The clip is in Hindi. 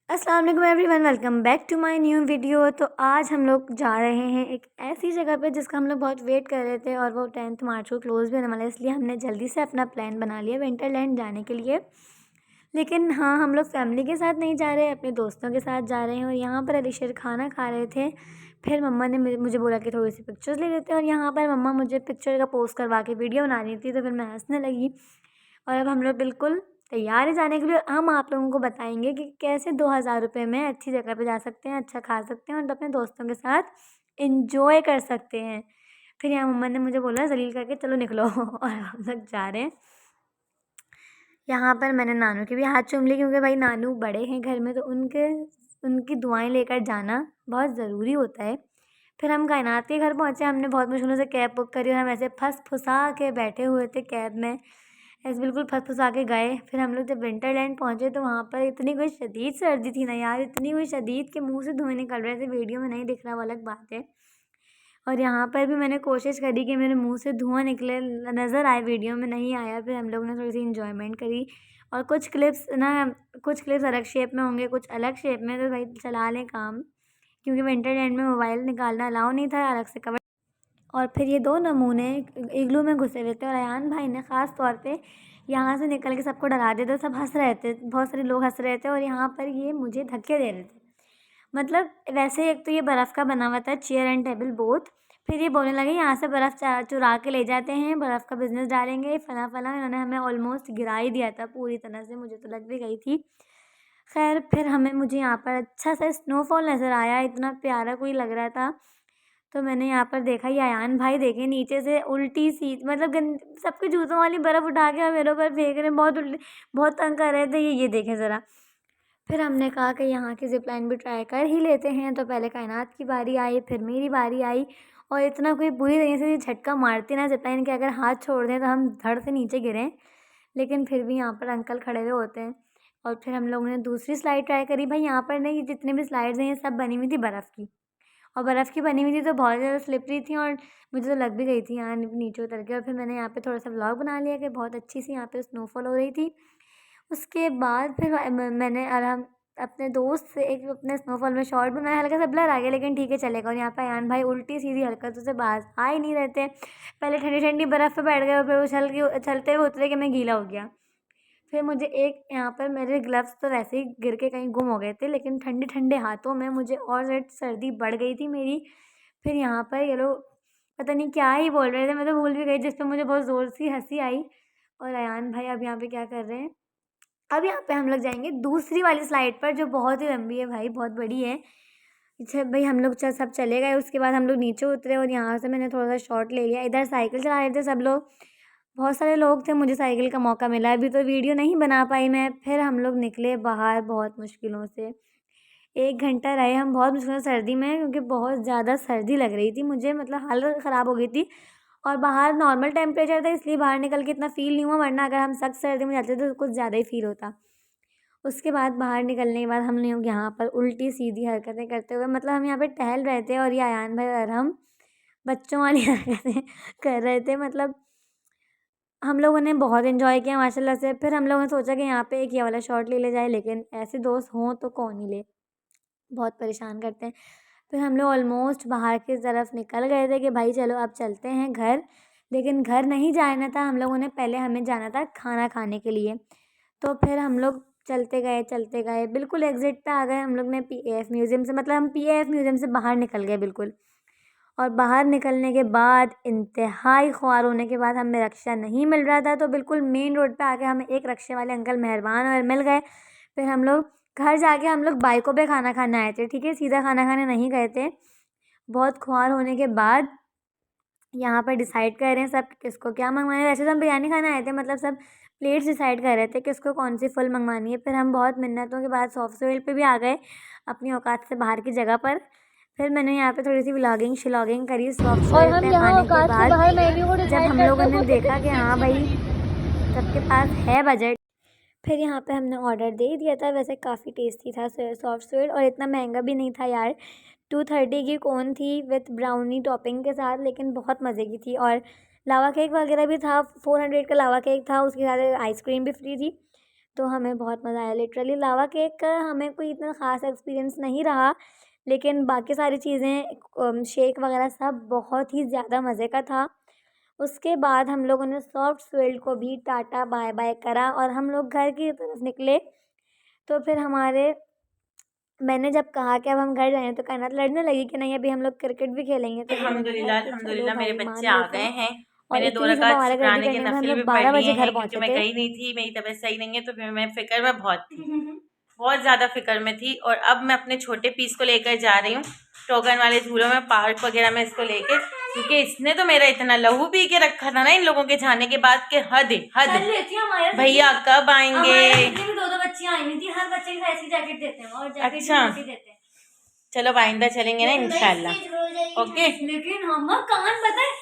अस्सलाम वालेकुम everyone, welcome back to my new video. तो आज हम लोग जा रहे हैं एक ऐसी जगह पे जिसका हम लोग बहुत वेट कर रहे थे और वो 10th मार्च को क्लोज़ भी होने वाला है, इसलिए हमने जल्दी से अपना प्लान बना लिया विंटरलैंड जाने के लिए। लेकिन हाँ, हम लोग फैमिली के साथ नहीं जा रहे, अपने दोस्तों के साथ जा रहे हैं। और यहाँ पर अलीशर खाना खा रहे थे, फिर मम्मा ने मुझे बोला कि थोड़ी सी पिक्चर्स ले लेते हैं। और यहाँ पर मम्मा मुझे पिक्चर का पोस्ट करवा के वीडियो बना रही थी, तो फिर मैं हंसने लगी। और अब हम लोग बिल्कुल तैयार है जाने के लिए। हम आप लोगों को बताएंगे कि कैसे 2000 रुपये में अच्छी जगह पे जा सकते हैं, अच्छा खा सकते हैं और अपने दोस्तों के साथ इंजॉय कर सकते हैं। फिर यहाँ मम्मा ने मुझे बोला जलील करके, चलो निकलो और हम लोग जा रहे हैं। यहाँ पर मैंने नानू के भी हाथ चूम लिए, क्योंकि भाई नानू बड़े हैं घर में, तो उनकी दुआएं लेकर जाना बहुत ज़रूरी होता है। फिर हम कायनात के घर पहुँचे। हमने बहुत मुश्किलों से कैब बुक करी और हम ऐसे फंस-फुसा के बैठे हुए थे कैब में, ऐसे बिल्कुल फंस-फुसा के गए। फिर हम लोग जब विंटरलैंड पहुँचे तो वहाँ पर इतनी कोई शदीद सर्दी थी ना यार, इतनी कोई शदीद के मुँह से धुएँ निकल रहे थे। वीडियो में नहीं दिख रहा वो अलग बात है। और यहाँ पर भी मैंने कोशिश करी कि मेरे मुँह से धुआँ निकले, नज़र आए, वीडियो में नहीं आया। फिर हम लोगों ने थोड़ी सी इंजॉयमेंट करी और कुछ क्लिप्स अलग शेप में होंगे, कुछ अलग शेप में, तो भाई चला लें काम, क्योंकि विंटरलैंड में मोबाइल निकालना अलाउ नहीं था अलग से कवर। और फिर ये 2 नमूने इग्लू में घुसे हुए थे और अयान भाई ने ख़ास तौर पे यहाँ से निकल के सबको डरा दिया था। सब हँस रहे थे, बहुत सारे लोग हँस रहे थे और यहाँ पर ये मुझे धक्के दे रहे थे। मतलब वैसे एक तो ये बर्फ़ का बना हुआ था, चेयर एंड टेबल बोथ। फिर ये बोलने लगे यहाँ से बर्फ़ चुरा के ले जाते हैं, बर्फ़ का बिज़नेस डालेंगे, फलां-फलां। इन्होंने हमें ऑलमोस्ट गिरा ही दिया था पूरी तरह से, मुझे तो लग भी गई थी। ख़ैर फिर मुझे यहाँ पर अच्छा सा स्नोफॉल नज़र आया, इतना प्यारा कोई लग रहा था। तो मैंने यहाँ पर देखा, ये अयान भाई देखे नीचे से उल्टी सी, मतलब सबके जूतों वाली बर्फ़ उठा के मेरे ऊपर फेंक रहे हैं, बहुत तंग कर रहे थे। ये देखें ज़रा। फिर हमने कहा कि यहाँ की ज़िप लाइन भी ट्राई कर ही लेते हैं। तो पहले कायनात की बारी आई, फिर मेरी बारी आई। और इतना कोई बुरी तरीके से झटका मारती ना ज़िप लाइन कि अगर हाथ छोड़ दें तो हम धड़ से नीचे गिरें। लेकिन फिर भी यहाँ पर अंकल खड़े हुए होते हैं। और फिर हम लोगों ने दूसरी स्लाइड ट्राई करी। भाई यहाँ पर नहीं, जितनी भी स्लाइड्स हैं ये सब बनी हुई थी बर्फ़ की, और बर्फ़ की बनी हुई थी तो बहुत ज़्यादा स्लिपरी थी और मुझे तो लग भी गई थी यहाँ नीचे उतर के। और फिर मैंने यहाँ पे थोड़ा सा व्लॉग बना लिया कि बहुत अच्छी सी यहाँ पे स्नोफॉल हो रही थी। उसके बाद फिर मैंने आराम अपने दोस्त से एक अपने स्नोफॉल में शॉट बनाया, हल्का सा ब्लर आ गया लेकिन ठीक है चलेगा। और यहाँ पे अयान भाई उल्टी सीधी हरकतों से बाज आ ही नहीं रहते। पहले ठंडी ठंडी बर्फ़ पे बैठ गए और फिर उछलते हुए उतरे कि मैं गीला हो गया। फिर मुझे एक यहाँ पर मेरे ग्लव्स तो वैसे ही गिर के कहीं गुम हो गए थे, लेकिन ठंडे ठंडे हाथों में मुझे और ज़्यादा सर्दी बढ़ गई थी मेरी। फिर यहाँ पर ये लोग पता नहीं क्या ही बोल रहे थे, मैं तो भूल भी गई, जिस पे मुझे बहुत ज़ोर सी हंसी आई। और अयान भाई अब यहाँ पे क्या कर रहे हैं, अब यहाँ पे हम लोग जाएंगे दूसरी वाली स्लाइड पर, जो बहुत ही लंबी है भाई, बहुत बड़ी है। अच्छा भाई, हम लोग सब चले गए। उसके बाद हम लोग नीचे उतरे और यहाँ से मैंने थोड़ा सा शॉट ले लिया। इधर साइकिल चला रहे थे सब लोग, बहुत सारे लोग थे, मुझे साइकिल का मौका मिला। अभी तो वीडियो नहीं बना पाई मैं। फिर हम लोग निकले बाहर बहुत मुश्किलों से, 1 घंटा रहे हम बहुत मुश्किल से सर्दी में, क्योंकि बहुत ज़्यादा सर्दी लग रही थी मुझे, मतलब हालत ख़राब हो गई थी। और बाहर नॉर्मल टेम्परेचर था, इसलिए बाहर निकल के इतना फ़ील नहीं हुआ, वरना अगर हम सख्त सर्दी में जाते तो कुछ ज़्यादा ही फ़ील होता। उसके बाद बाहर निकलने के बाद हम लोग यहाँ पर उल्टी सीधी हरकतें करते हुए, मतलब हम यहाँ पे टहल रहे थे और ये अयान भाई और हम बच्चों वाली हरकतें कर रहे थे। मतलब हम लोगों ने बहुत एंजॉय किया माशाल्लाह से। फिर हम लोगों ने सोचा कि यहाँ पे एक ये वाला शॉट ले जाए, लेकिन ऐसे दोस्त हों तो कौन ही ले, बहुत परेशान करते हैं। फिर हम लोग ऑलमोस्ट बाहर की तरफ निकल गए थे कि भाई चलो अब चलते हैं घर। लेकिन घर नहीं जाना था हम लोगों ने, पहले हमें जाना था खाना खाने के लिए। तो फिर हम लोग चलते गए, बिल्कुल एग्ज़िट पे आ गए हम लोग ने पीएएफ म्यूज़ियम से, मतलब हम पीएएफ म्यूज़ियम से बाहर निकल गए बिल्कुल। और बाहर निकलने के बाद इंतहाई ख्वार होने के बाद हमें रिक्शा नहीं मिल रहा था, तो बिल्कुल मेन रोड पे आके हमें एक रिक्शे वाले अंकल मेहरबान और मिल गए। फिर हम लोग घर जाके हम लोग बाइकों पे खाना खाने आए थे, ठीक है, सीधा खाना खाने नहीं गए थे। बहुत ख्वार होने के बाद यहाँ पर डिसाइड कर रहे हैं सब किसको क्या मंगवाना है। वैसे तो हम बिरयानी खाने आए थे, मतलब सब प्लेट्स डिसाइड कर रहे थे किसको कौन सी फुल मंगवानी है। फिर हम बहुत मिन्नतों के बाद सॉफ्ट सोइल पे भी आ गए, अपनी औकात से बाहर की जगह पर। फिर मैंने यहाँ पे थोड़ी सी व्लॉगिंग शिलॉगिंग करी सॉफ्ट और सोइल हम पे यहाँ आने के औकात से बाद। बाहर मेन्यू को जब डिसाइड हम करते लोगों ने हुए देखा कि हाँ भाई सबके पास है बजट, फिर यहाँ पे हमने ऑर्डर दे ही दिया था। वैसे काफ़ी टेस्टी था सॉफ्ट स्वीट, और इतना महंगा भी नहीं था यार। 230 की कोन थी विथ ब्राउनी टॉपिंग के साथ, लेकिन बहुत मज़े की थी। और लावा केक वगैरह भी था, 400 का लावा केक था, उसके साथ आइसक्रीम भी फ्री थी। तो हमें बहुत मज़ा आया। लिटरली लावा केक का हमें कोई इतना ख़ास एक्सपीरियंस नहीं रहा, लेकिन बाकी सारी चीज़ें शेक वगैरह सब बहुत ही ज़्यादा मज़े का था। उसके बाद हम लोगों ने सॉफ्ट स्वेल्ड को भी टाटा बाय बाय करा और हम लोग घर की तरफ निकले। तो फिर मैंने जब कहा कि अब हम घर जाएँ तो कायनात लड़ने लगी कि नहीं अभी हम लोग क्रिकेट भी खेलेंगे। तो मैंने कहा अल्हम्दुलिल्लाह कि चलो अल्हम्दुलिल्लाह मेरे भाई बच्चे मान आ लेते गए हैं। हैं। और मैंने 2 इतनी सब रकात आवारागर्दी शुक्राने की करने में हम नफिल लोग भी पढ़ 12 लिए बजे घर हैं, क्योंकि पहुँचे मैं थे। गई नहीं थी, मेरी तबीयत सही नहीं है, तो फिर मैं फ़िक्र में बहुत थी। बहुत ज़्यादा फ़िक्र में थी। और अब मैं अपने छोटे पीस को लेकर जा रही हूँ टोकन वाले झूलों में, पार्क वगैरह में इसको लेके, क्योंकि इसने तो मेरा इतना लहू पी के रखा था ना इन लोगों के जाने के बाद के हद हद। भैया कब आएंगे? भी 2-2 बच्चियां आई हुई थी, हर बच्चे के साइज की जैकेट देते हैं और जैकेट भी अच्छा मोटी देते हैं। चलो आइंदा चलेंगे ना इंशाल्लाह। ओके लेकिन हम कान पता है